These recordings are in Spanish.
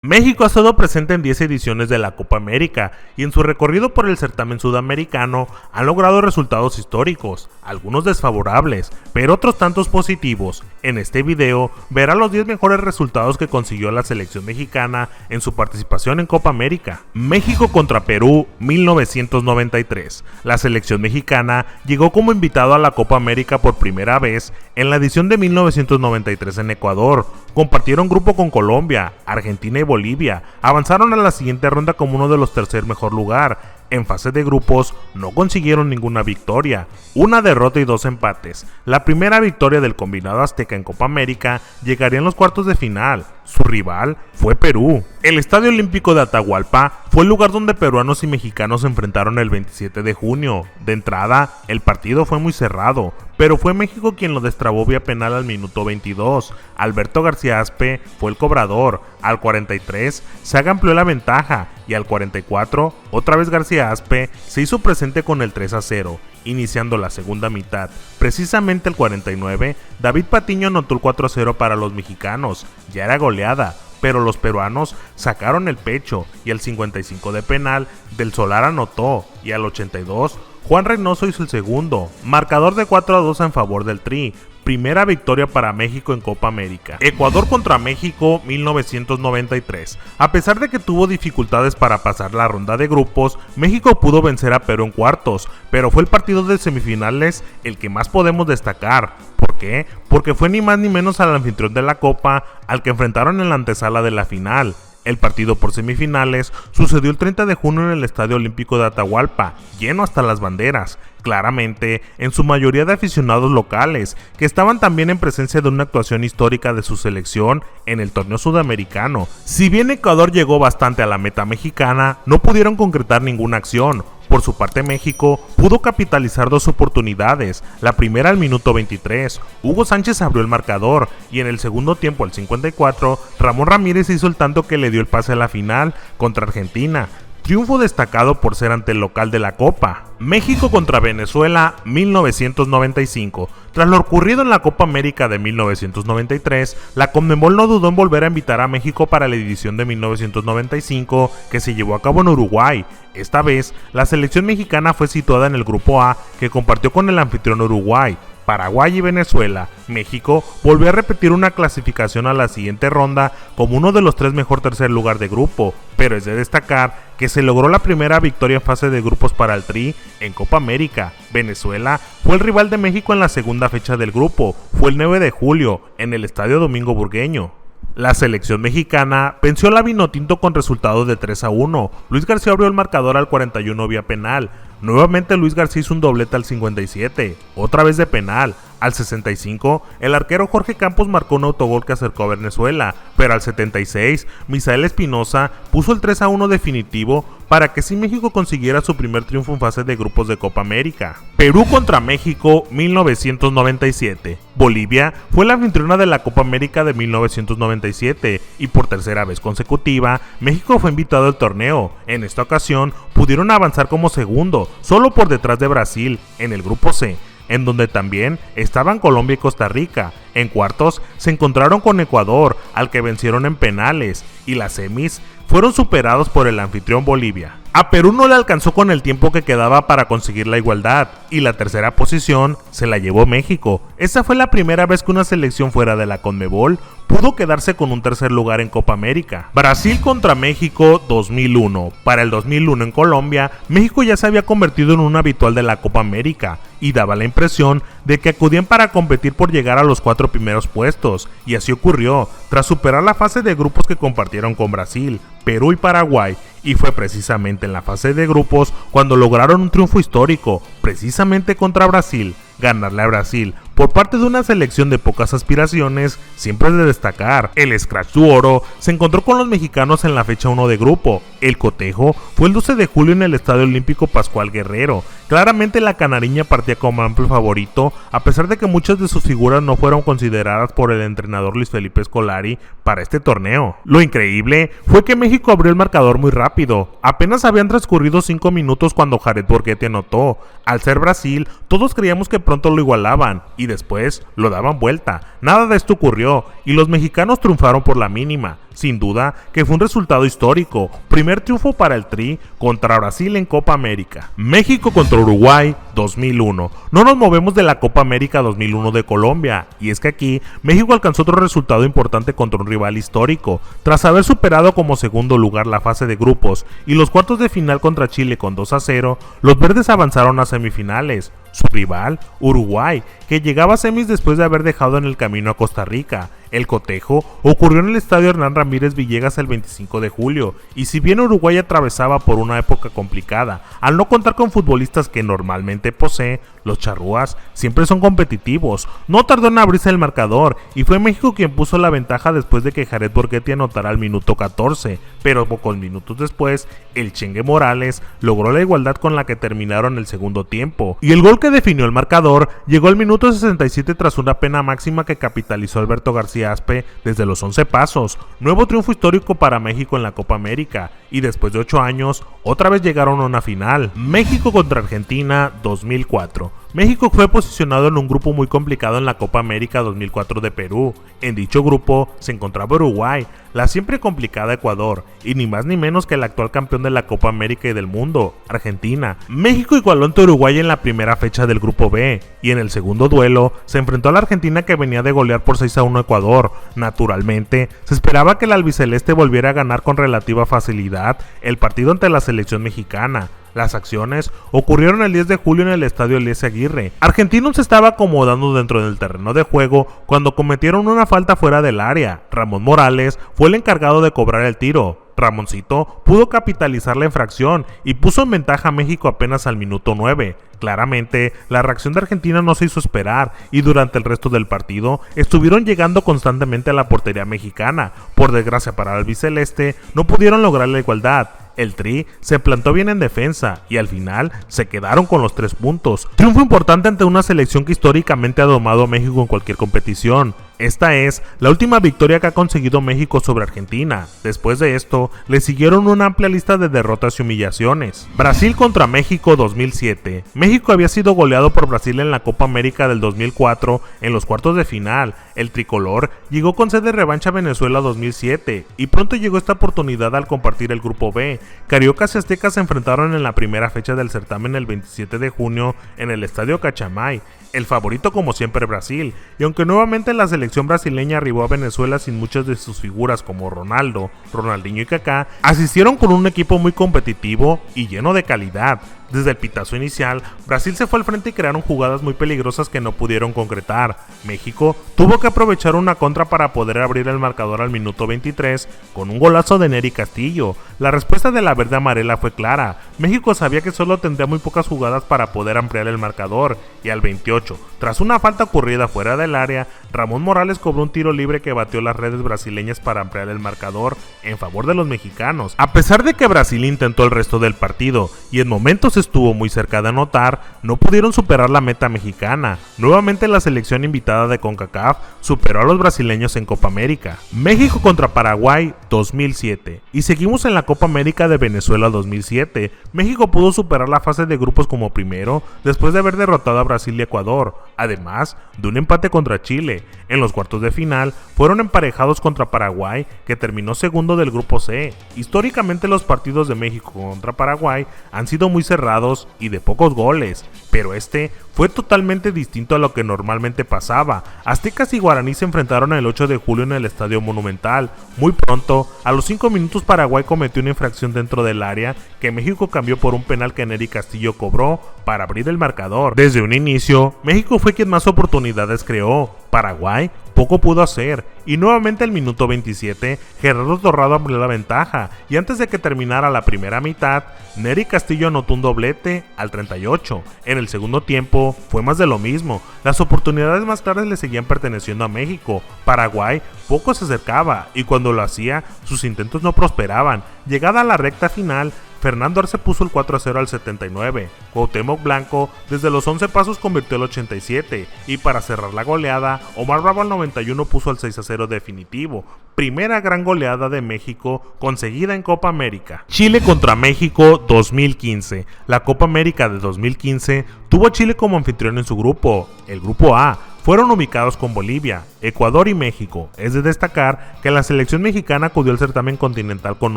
México ha estado presente en 10 ediciones de la Copa América y en su recorrido por el certamen sudamericano han logrado resultados históricos, algunos desfavorables, pero otros tantos positivos. En este video verá los 10 mejores resultados que consiguió la selección mexicana en su participación en Copa América. México contra Perú, 1993. La selección mexicana llegó como invitado a la Copa América por primera vez en la edición de 1993 en Ecuador. Compartieron grupo con Colombia, Argentina y Bolivia, avanzaron a la siguiente ronda como uno de los tercer mejor lugar. En fase de grupos no consiguieron ninguna victoria, una derrota y 2 empates. La primera victoria del combinado azteca en Copa América llegaría en los cuartos de final. Su rival fue Perú. El Estadio Olímpico de Atahualpa fue el lugar donde peruanos y mexicanos se enfrentaron el 27 de junio. De entrada, el partido fue muy cerrado, pero fue México quien lo destrabó vía penal al minuto 22. Alberto García Aspe fue el cobrador. Al 43, Saga amplió la ventaja y al 44, otra vez García Aspe se hizo presente con el 3-0. Iniciando la segunda mitad, precisamente el 49, David Patiño anotó el 4-0 para los mexicanos. Ya era goleada, pero los peruanos sacaron el pecho y al 55 de penal, Del Solar anotó y al 82, Juan Reynoso hizo el segundo, marcador de 4-2 en favor del Tri. Primera victoria para México en Copa América. Ecuador contra México, 1993. A pesar de que tuvo dificultades para pasar la ronda de grupos, México pudo vencer a Perú en cuartos, pero fue el partido de semifinales el que más podemos destacar. ¿Por qué? Porque fue ni más ni menos al anfitrión de la Copa al que enfrentaron en la antesala de la final. El partido por semifinales sucedió el 30 de junio en el Estadio Olímpico de Atahualpa, lleno hasta las banderas, claramente en su mayoría de aficionados locales, que estaban también en presencia de una actuación histórica de su selección en el torneo sudamericano. Si bien Ecuador llegó bastante a la meta mexicana, no pudieron concretar ninguna acción. Por su parte, México pudo capitalizar 2 oportunidades, la primera al minuto 23, Hugo Sánchez abrió el marcador y en el segundo tiempo al 54, Ramón Ramírez hizo el tanto que le dio el pase a la final contra Argentina. Triunfo destacado por ser ante el local de la Copa. México contra Venezuela, 1995. Tras lo ocurrido en la Copa América de 1993, la Conmebol no dudó en volver a invitar a México para la edición de 1995 que se llevó a cabo en Uruguay. Esta vez, la selección mexicana fue situada en el grupo A que compartió con el anfitrión Uruguay, Paraguay y Venezuela. México volvió a repetir una clasificación a la siguiente ronda como uno de los 3 mejor tercer lugar de grupo, pero es de destacar que se logró la primera victoria en fase de grupos para el Tri en Copa América. Venezuela fue el rival de México en la segunda fecha del grupo, fue el 9 de julio en el Estadio Domingo Burgueño. La selección mexicana venció a la Vinotinto con resultado de 3-1. Luis García abrió el marcador al 41 vía penal. Nuevamente Luis García hizo un doblete al 57, otra vez de penal. Al 65, el arquero Jorge Campos marcó un autogol que acercó a Venezuela, pero al 76, Misael Espinosa puso el 3-1 definitivo para que así México consiguiera su primer triunfo en fase de grupos de Copa América. Perú contra México, 1997. Bolivia fue la anfitriona de la Copa América de 1997 y por tercera vez consecutiva, México fue invitado al torneo. En esta ocasión, pudieron avanzar como segundo, solo por detrás de Brasil, en el grupo C, en donde también estaban Colombia y Costa Rica. En cuartos se encontraron con Ecuador, al que vencieron en penales, y las semis fueron superados por el anfitrión Bolivia. A Perú no le alcanzó con el tiempo que quedaba para conseguir la igualdad, y la tercera posición se la llevó México. Esa fue la primera vez que una selección fuera de la Conmebol pudo quedarse con un tercer lugar en Copa América. Brasil contra México 2001. Para el 2001 en Colombia, México ya se había convertido en un habitual de la Copa América y daba la impresión de que acudían para competir por llegar a los 4 primeros puestos, y así ocurrió, tras superar la fase de grupos que compartieron con Brasil, Perú y Paraguay, y fue precisamente en la fase de grupos cuando lograron un triunfo histórico, precisamente contra Brasil. Ganarle a Brasil por parte de una selección de pocas aspiraciones siempre es de destacar. El Scratch du Oro se encontró con los mexicanos en la fecha 1 de grupo. El cotejo fue el 12 de julio en el Estadio Olímpico Pascual Guerrero. Claramente la canariña partía como amplio favorito, a pesar de que muchas de sus figuras no fueron consideradas por el entrenador Luis Felipe Scolari para este torneo. Lo increíble fue que México abrió el marcador muy rápido. Apenas habían transcurrido 5 minutos cuando Jared Borghetti anotó. Al ser Brasil, todos creíamos que pronto lo igualaban, y después lo daban vuelta. Nada de esto ocurrió y los mexicanos triunfaron por la mínima. Sin duda que fue un resultado histórico, primer triunfo para el Tri contra Brasil en Copa América. México contra Uruguay 2001. No nos movemos de la Copa América 2001 de Colombia, y es que aquí México alcanzó otro resultado importante contra un rival histórico. Tras haber superado como segundo lugar la fase de grupos y los cuartos de final contra Chile con 2-0, los verdes avanzaron a semifinales. Su rival, Uruguay, que llegaba a semis después de haber dejado en el camino a Costa Rica. El cotejo ocurrió en el estadio Hernán Ramírez Villegas el 25 de julio, y si bien Uruguay atravesaba por una época complicada, al no contar con futbolistas que normalmente posee, los charrúas siempre son competitivos. No tardó en abrirse el marcador, y fue México quien puso la ventaja después de que Jared Borghetti anotara al minuto 14, pero pocos minutos después, el Chengue Morales logró la igualdad con la que terminaron el segundo tiempo, y el gol que definió el marcador llegó al minuto 67 tras una pena máxima que capitalizó Alberto García Aspe desde los 11 pasos. Nuevo triunfo histórico para México en la Copa América, y después de 8 años, otra vez llegaron a una final. México contra Argentina 2004. México fue posicionado en un grupo muy complicado en la Copa América 2004 de Perú. En dicho grupo se encontraba Uruguay, la siempre complicada Ecuador, y ni más ni menos que el actual campeón de la Copa América y del mundo, Argentina. México igualó ante Uruguay en la primera fecha del grupo B, y en el segundo duelo se enfrentó a la Argentina, que venía de golear por 6-1 a Ecuador. Naturalmente, se esperaba que el albiceleste volviera a ganar con relativa facilidad el partido ante la selección mexicana. Las acciones ocurrieron el 10 de julio en el estadio Elías Aguirre. Argentinos se estaba acomodando dentro del terreno de juego cuando cometieron una falta fuera del área. Ramón Morales fue el encargado de cobrar el tiro. Ramoncito pudo capitalizar la infracción y puso en ventaja a México apenas al minuto 9. Claramente, la reacción de Argentina no se hizo esperar, y durante el resto del partido estuvieron llegando constantemente a la portería mexicana. Por desgracia para el albiceleste, no pudieron lograr la igualdad. El Tri se plantó bien en defensa y al final se quedaron con los 3 puntos. Triunfo importante ante una selección que históricamente ha domado a México en cualquier competición. Esta es la última victoria que ha conseguido México sobre Argentina. Después de esto, le siguieron una amplia lista de derrotas y humillaciones. Brasil contra México 2007. México había sido goleado por Brasil en la Copa América del 2004 en los cuartos de final. El tricolor llegó con sed de revancha a Venezuela 2007 y pronto llegó esta oportunidad al compartir el grupo B. Cariocas y aztecas se enfrentaron en la primera fecha del certamen el 27 de junio en el estadio Cachamay. El favorito como siempre Brasil, y aunque nuevamente la selección brasileña arribó a Venezuela sin muchas de sus figuras como Ronaldo, Ronaldinho y Kaká, asistieron con un equipo muy competitivo y lleno de calidad. Desde el pitazo inicial, Brasil se fue al frente y crearon jugadas muy peligrosas que no pudieron concretar. México tuvo que aprovechar una contra para poder abrir el marcador al minuto 23 con un golazo de Nery Castillo. La respuesta de la verde amarela fue clara. México sabía que solo tendría muy pocas jugadas para poder ampliar el marcador, y al 28, tras una falta ocurrida fuera del área, Ramón Morales cobró un tiro libre que batió las redes brasileñas para ampliar el marcador en favor de los mexicanos. A pesar de que Brasil intentó el resto del partido y en momentos estuvo muy cerca de anotar, no pudieron superar la meta mexicana. Nuevamente la selección invitada de CONCACAF superó a los brasileños en Copa América. México contra Paraguay 2007. Y seguimos en la Copa América de Venezuela 2007. México pudo superar la fase de grupos como primero después de haber derrotado a Brasil y Ecuador, además de un empate contra Chile. En los cuartos de final fueron emparejados contra Paraguay, que terminó segundo del grupo C. Históricamente los partidos de México contra Paraguay han sido muy cerrados y de pocos goles, pero este fue totalmente distinto a lo que normalmente pasaba. Aztecas y Guaraní se enfrentaron el 8 de julio en el Estadio Monumental. Muy pronto, a los 5 minutos, Paraguay cometió una infracción dentro del área que México cambió por un penal que Nery Castillo cobró para abrir el marcador. Desde un inicio, México fue quien más oportunidades creó. Paraguay poco pudo hacer, y nuevamente al minuto 27, Gerardo Torrado amplió la ventaja, y antes de que terminara la primera mitad, Nery Castillo anotó un doblete al 38. En el segundo tiempo fue más de lo mismo, las oportunidades más claras le seguían perteneciendo a México. Paraguay poco se acercaba, y cuando lo hacía, sus intentos no prosperaban. Llegada a la recta final, Fernando Arce puso el 4-0 al 79, Cuauhtémoc Blanco desde los 11 pasos convirtió el 87, y para cerrar la goleada, Omar Bravo al 91 puso el 6-0 definitivo, primera gran goleada de México conseguida en Copa América. Chile contra México 2015. La Copa América de 2015 tuvo a Chile como anfitrión en su grupo, el grupo A, fueron ubicados con Bolivia, Ecuador y México. Es de destacar que la selección mexicana acudió al certamen continental con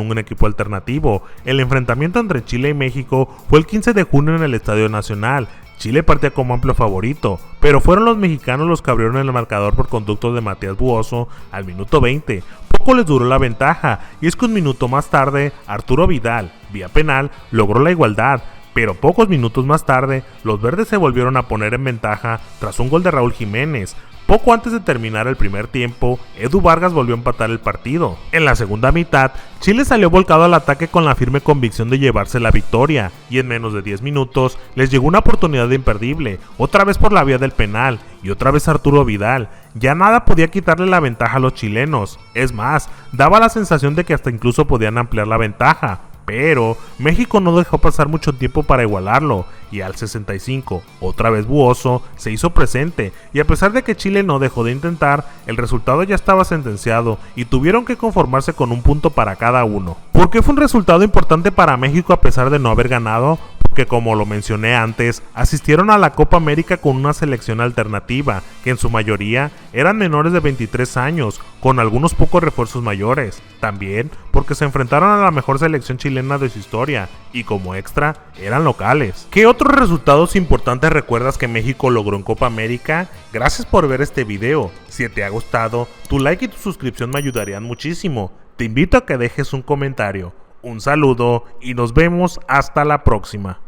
un equipo alternativo. El enfrentamiento entre Chile y México fue el 15 de junio en el Estadio Nacional. Chile partía como amplio favorito, pero fueron los mexicanos los que abrieron el marcador por conducto de Matías Buoso al minuto 20. Poco les duró la ventaja, y es que un minuto más tarde, Arturo Vidal, vía penal, logró la igualdad. Pero pocos minutos más tarde, los verdes se volvieron a poner en ventaja tras un gol de Raúl Jiménez. Poco antes de terminar el primer tiempo, Edu Vargas volvió a empatar el partido. En la segunda mitad, Chile salió volcado al ataque con la firme convicción de llevarse la victoria, y en menos de 10 minutos les llegó una oportunidad imperdible, otra vez por la vía del penal, y otra vez Arturo Vidal. Ya nada podía quitarle la ventaja a los chilenos, es más, daba la sensación de que hasta incluso podían ampliar la ventaja. Pero México no dejó pasar mucho tiempo para igualarlo, y al 65, otra vez Buoso se hizo presente, y a pesar de que Chile no dejó de intentar, el resultado ya estaba sentenciado y tuvieron que conformarse con un punto para cada uno. ¿Por qué fue un resultado importante para México a pesar de no haber ganado? Que, como lo mencioné antes, asistieron a la Copa América con una selección alternativa, que en su mayoría eran menores de 23 años, con algunos pocos refuerzos mayores. También porque se enfrentaron a la mejor selección chilena de su historia, y como extra, eran locales. ¿Qué otros resultados importantes recuerdas que México logró en Copa América? Gracias por ver este video. Si te ha gustado, tu like y tu suscripción me ayudarían muchísimo. Te invito a que dejes un comentario. Un saludo y nos vemos hasta la próxima.